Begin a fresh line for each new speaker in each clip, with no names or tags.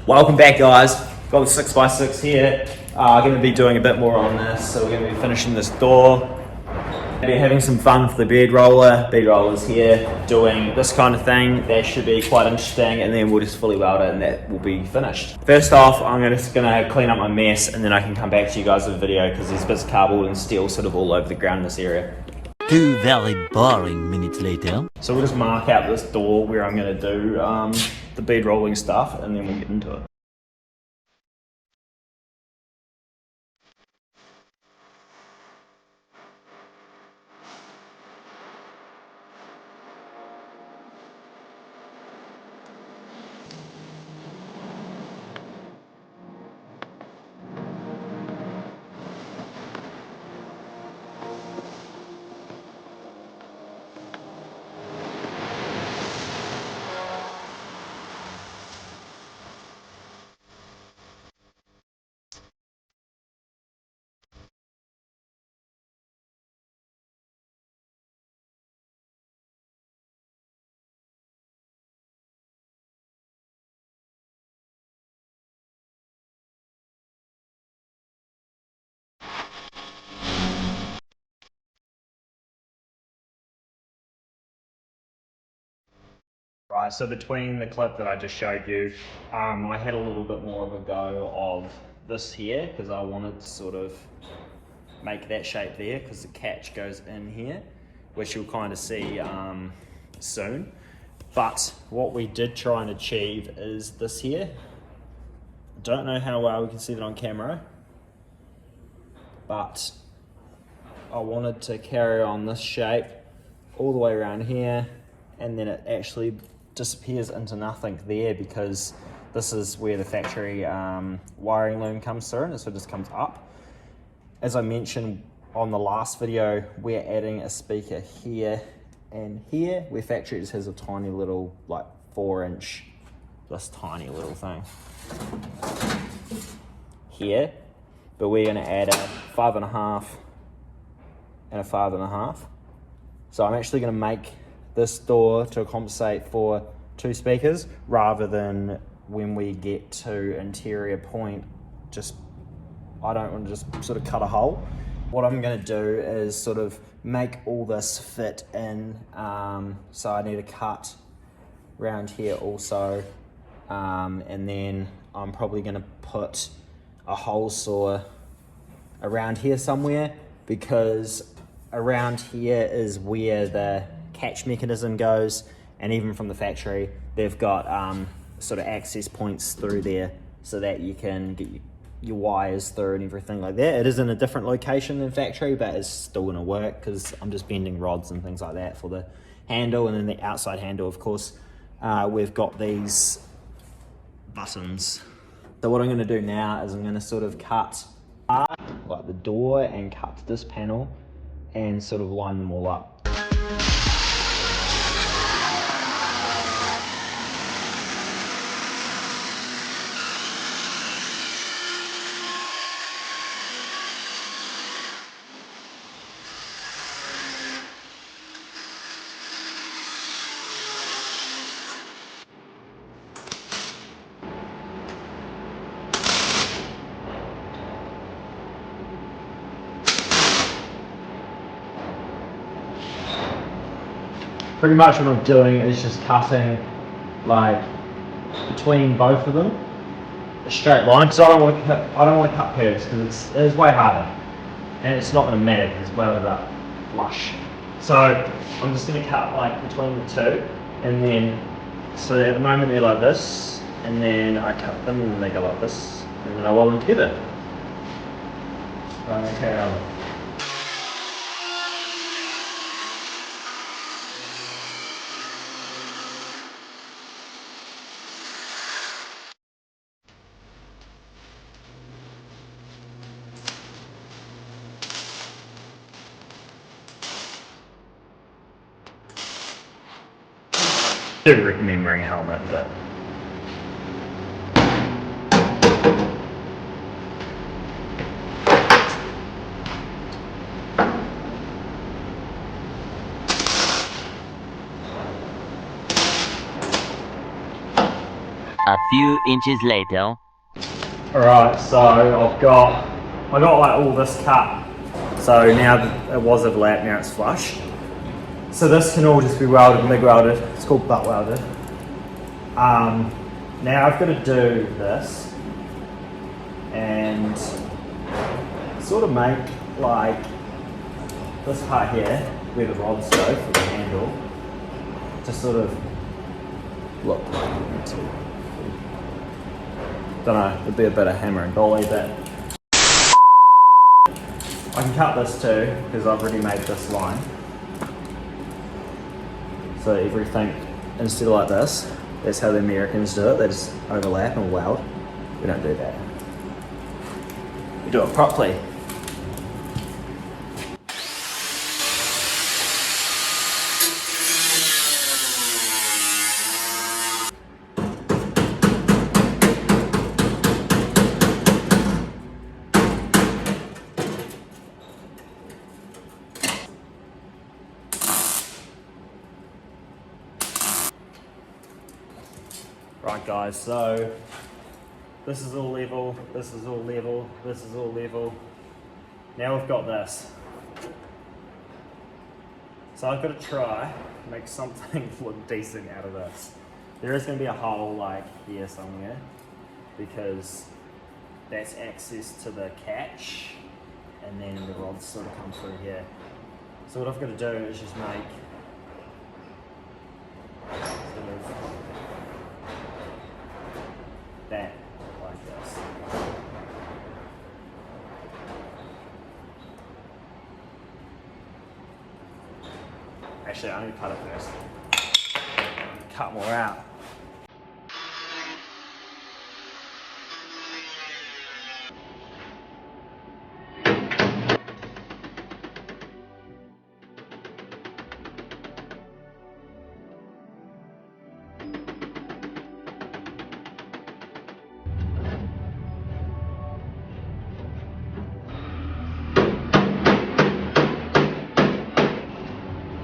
Welcome back, guys. Got the 6x6 here. Going to be doing a bit more on this, so we're going to be finishing this door. Be having some fun for the bead roller. Bead roller's here, doing this kind of thing. That should be quite interesting, and then we'll just fully weld it, and that will be finished. First off, I'm just gonna clean up my mess, and then I can come back to you guys with a video because there's bits of cardboard and steel sort of all over the ground in this area.
2 very boring minutes later.
So we'll just mark out this door where I'm gonna do the bead rolling stuff, and then we'll get into it. Right, so between the clip that I just showed you, I had a little bit more of a go of this here because I wanted to sort of make that shape there because the catch goes in here, which you'll kind of see soon. But what we did try and achieve is this here. I don't know how well we can see that on camera, but I wanted to carry on this shape all the way around here, and then it actually disappears into nothing there because this is where the factory wiring loom comes through, and so it just comes up. As I mentioned on the last video, we're adding a speaker here and here, where factory just has a tiny little, like 4-inch, this tiny little thing here, but we're gonna add a 5.5 and a 5.5. So I'm actually gonna make this door to compensate for 2 speakers rather than when we get to interior point, I don't want to just sort of cut a hole. What I'm going to do is sort of make all this fit in, so I need a cut around here also, and then I'm probably going to put a hole saw around here somewhere, because around here is where the catch mechanism goes, and even from the factory they've got sort of access points through there so that you can get your wires through and everything like that. It is in a different location than factory, but it's still going to work because I'm just bending rods and things like that for the handle. And then the outside handle, of course, we've got these buttons. So what I'm going to do now is I'm going to sort of cut like the door and cut this panel and sort of line them all up. Pretty much what I'm doing is just cutting like between both of them a straight line, because I don't want to cut curves because it's way harder and it's not going to matter because well about flush. So I'm just going to cut like between the two, and then so at the moment they're like this, and then I cut them and then they go like this, and then I weld them together. Okay. I do recommend wearing a helmet, but
A few inches later.
Alright, so I got like all this cut. So now that it was overlapped, now it's flush. So this can all just be welded, MIG welded. It's called butt welded. Now I've got to do this and sort of make like this part here where the rods go for the handle to sort of look like it. Don't know, it'd be a bit of hammer and dolly, but I can cut this too because I've already made this line. So everything, instead of like this, that's how the Americans do it. They just overlap and weld. We don't do that. We do it properly. Right guys, so this is all level, this is all level, this is all level. Now we've got this. So I've got to try to make something look decent out of this. There is going to be a hole like here somewhere because that's access to the catch and then the rods sort of come through here. So what I've got to do is just make sort of that like this. Actually, I'm going to cut it first. Cut more out.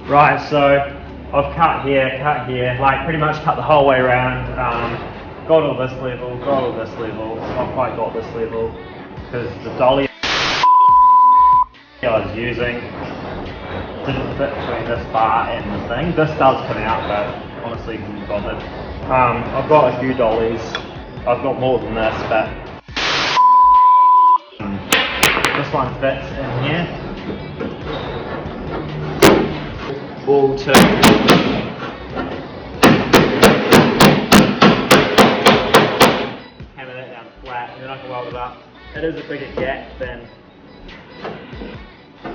Right, so I've cut here, like pretty much cut the whole way around. Got all this level, got all this level. Not quite got this level because the dolly I was using didn't fit between this bar and the thing. This does come out, but honestly, couldn't bother. I've got a few dollies. I've got more than this, but this one fits in here. Ball to hammer that down flat, and then I can weld it up. It is a bigger gap than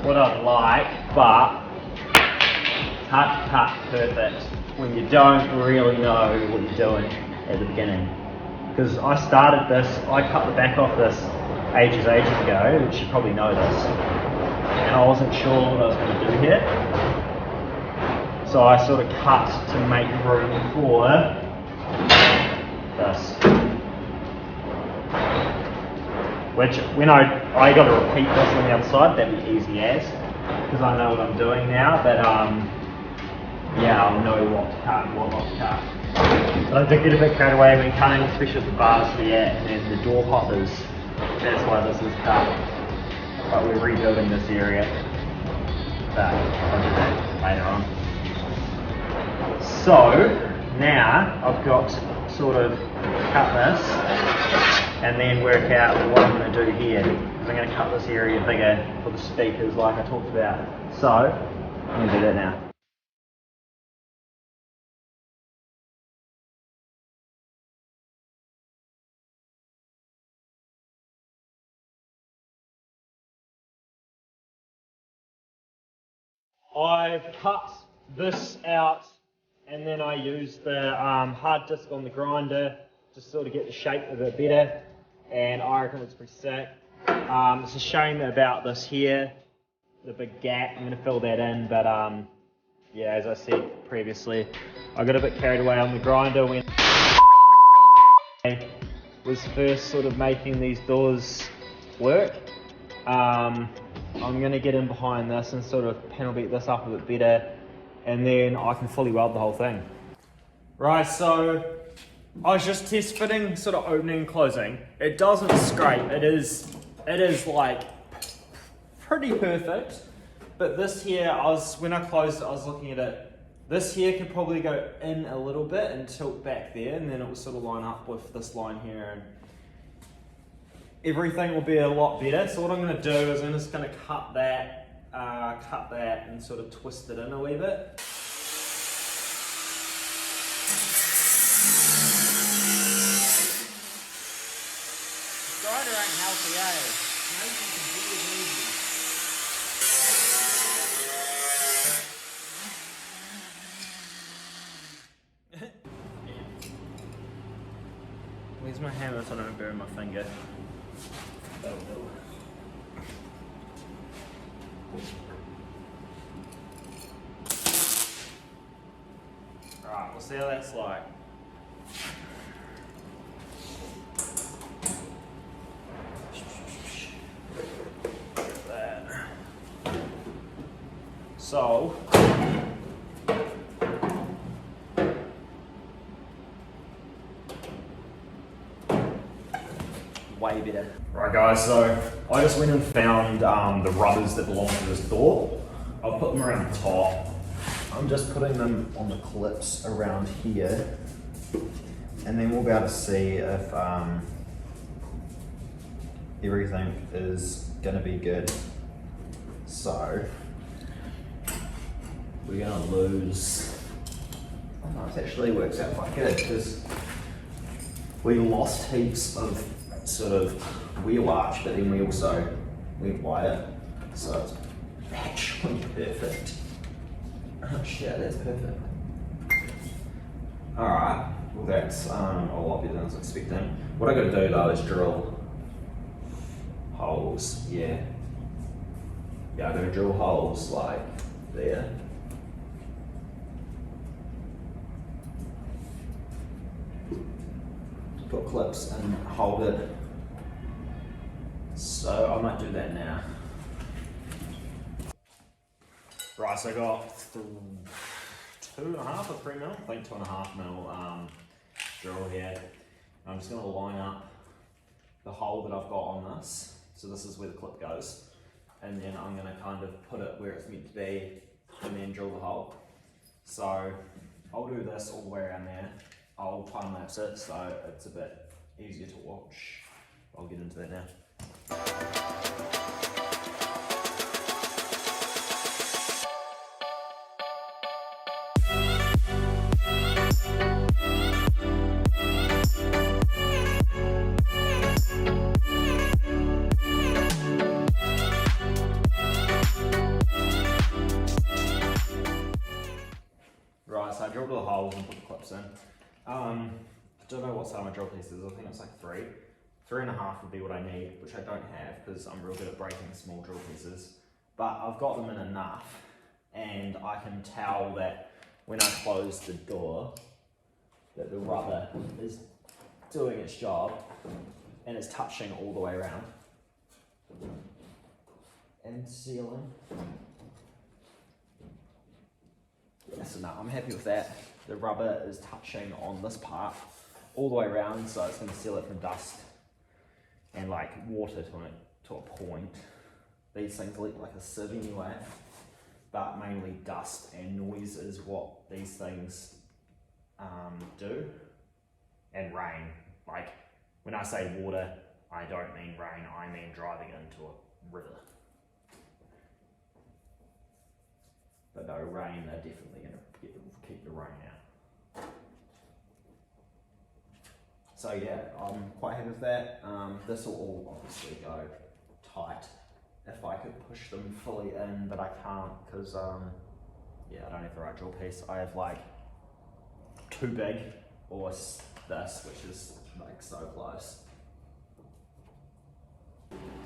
what I'd like, but it's hard to cut perfect when you don't really know what you're doing at the beginning. Because I started this, I cut the back off this ages ago, which you probably know this, and I wasn't sure what I was going to do here. So I sort of cut to make room for this. Which, when I got to repeat this on the other side, that'd be easy as, because I know what I'm doing now, but yeah, I'll know what to cut and what not to cut. But I did get a bit carried away when cutting, especially with the bars here and then the door hoppers. That's why this is cut. But we're rebuilding this area. But I'll do that later on. So now I've got to sort of cut this and then work out what I'm going to do here, because I'm going to cut this area bigger for the speakers like I talked about. So I'm going to do that now. I've cut this out and then I use the hard disc on the grinder to sort of get the shape a bit better, and I reckon it's pretty sick. It's a shame about this here, the big gap. I'm going to fill that in, but yeah, as I said previously, I got a bit carried away on the grinder when I was first sort of making these doors work. I'm going to get in behind this and sort of panel beat this up a bit better, and then I can fully weld the whole thing. Right, so I was just test fitting, sort of opening and closing. It doesn't scrape. It is like pretty perfect. But this here, when I closed it, I was looking at it. This here could probably go in a little bit and tilt back there, and then it will sort of line up with this line here, and everything will be a lot better. So what I'm going to do is I'm just going to cut that and sort of twist it in a wee bit. Grinder ain't healthy, eh? Maybe you can do it easy. Where's my hammer so I don't bury my finger? That'll do. Alright, we'll see how that's like. So, way better. Right guys, so I just went and found the rubbers that belong to this door. I'll put them around the top. I'm just putting them on the clips around here, and then we'll be able to see if everything is gonna be good. So, we're gonna lose, oh no, it actually works out quite good because we lost heaps of sort of wheel arch, but then we also went wider, so it's actually perfect. Oh shit, that's perfect. Alright, well that's a lot better than I was expecting. What I gotta do though is drill holes, yeah. Yeah, I gotta drill holes like there. Put clips and hold it. So I might do that now. Right, so I got 2.5 or 3 mil, I think 2.5 mil drill here. I'm just gonna line up the hole that I've got on this. So this is where the clip goes. And then I'm gonna kind of put it where it's meant to be and then drill the hole. So I'll do this all the way around there. I'll time lapse it so it's a bit easier to watch. I'll get into that now. Right, so I drilled all the holes and put the clips in. I don't know what size my drill piece is. I think it's like 3. 3.5 would be what I need, which I don't have because I'm real good at breaking small drill pieces. But I've got them in enough, and I can tell that when I close the door, that the rubber is doing its job, and it's touching all the way around and sealing. Yeah, so no, I'm happy with that. The rubber is touching on this part all the way around, so it's going to seal it from dust and like water to a point. These things leak like a sieve anyway, but mainly dust and noise is what these things do, and rain. Like when I say water, I don't mean rain, I mean driving into a river. But no, rain, they're definitely going to keep the rain out. So yeah, I'm quite happy with that. This will all obviously go tight if I could push them fully in, but I can't because yeah, I don't have the right drill piece. I have like too big, or this, which is like so close.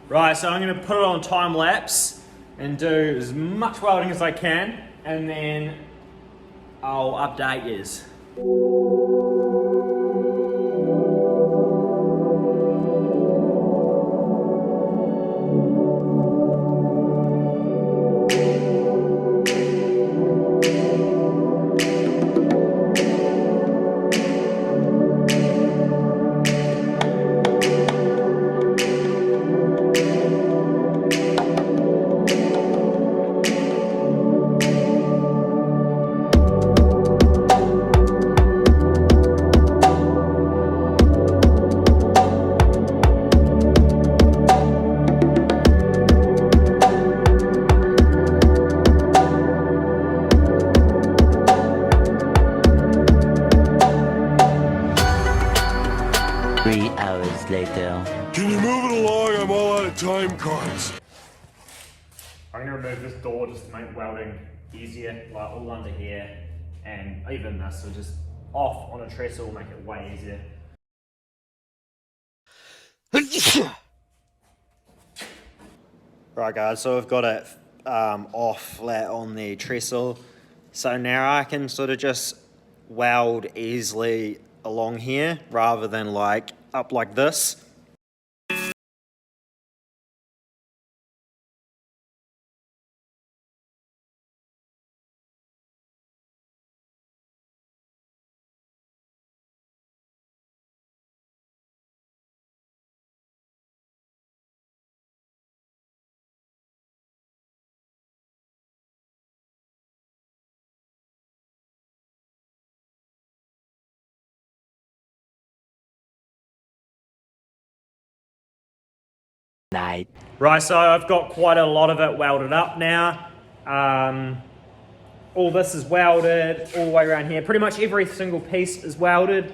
Right, so I'm going to put it on time lapse and do as much welding as I can, and then I'll update yous.
hours later.
Can you move it along? I'm all out of time cards.
I'm going to remove this door just to make welding easier, like all under here, and even this, so just off on a trestle will make it way easier. Right guys, so I've got it off flat on the trestle, so now I can sort of just weld easily along here rather than like up like this.
Night.
Right, so I've got quite a lot of it welded up now. All this is welded all the way around here. Pretty much every single piece is welded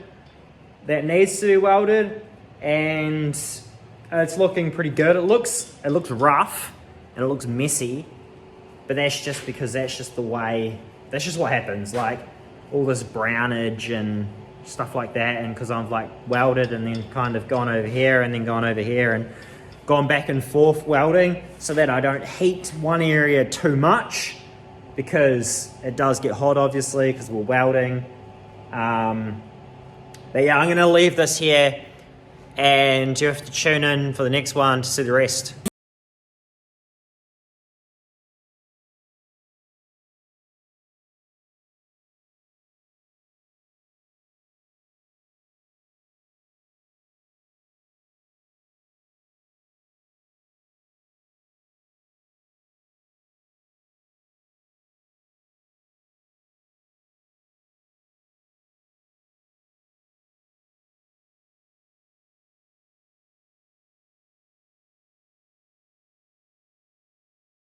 that needs to be welded, and it's looking pretty good. It looks rough and it looks messy, but that's just because that's just the way, that's just what happens. Like all this brownage and stuff like that, and because I've like welded and then kind of gone over here and then gone over here and gone back and forth welding so that I don't heat one area too much, because it does get hot obviously because we're welding. But yeah, I'm going to leave this here and you have to tune in for the next one to see the rest.